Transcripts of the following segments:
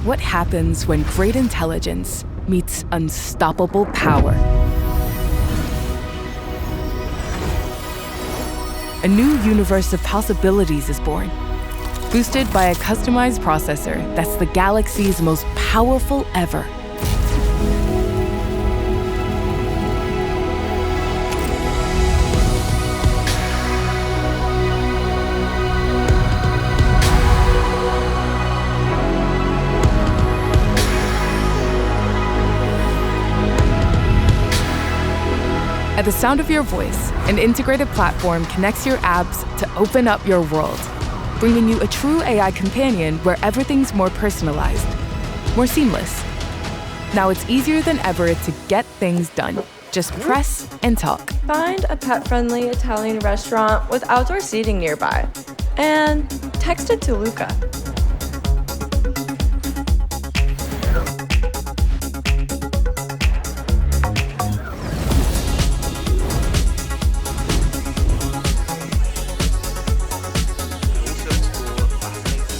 What happens when great intelligence meets unstoppable power? A new universe of possibilities is born, boosted by a customized processor that's the Galaxy's most powerful ever. At the sound of your voice, an integrated platform connects your apps to open up your world, bringing you a true AI companion where everything's more personalized, more seamless. Now it's easier than ever to get things done. Just press and talk. Find a pet-friendly Italian restaurant with outdoor seating nearby, and text it to Luca.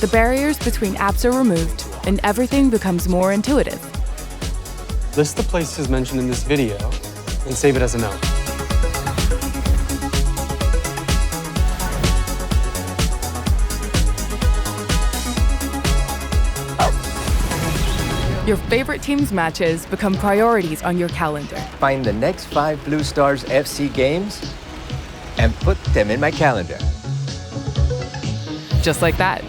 The barriers between apps are removed, and everything becomes more intuitive. List the places mentioned in this video and save it as a note. Your favorite team's matches become priorities on your calendar. Find the next 5 Blue Stars FC games and put them in my calendar. Just like that.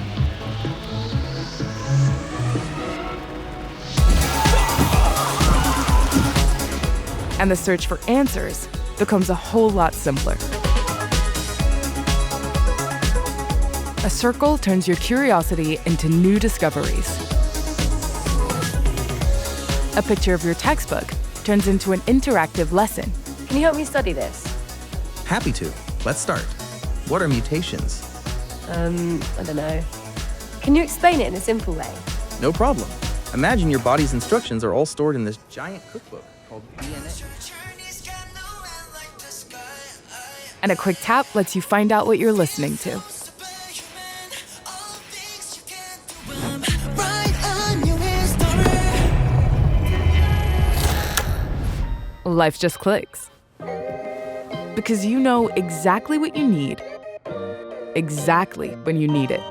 And the search for answers becomes a whole lot simpler. A circle turns your curiosity into new discoveries. A picture of your textbook turns into an interactive lesson. Can you help me study this? Happy to. Let's start. What are mutations? I don't know. Can you explain it in a simple way? No problem. Imagine your body's instructions are all stored in this giant cookbook called DNA. And a quick tap lets you find out what you're listening to. Life just clicks. Because you know exactly what you need, exactly when you need it.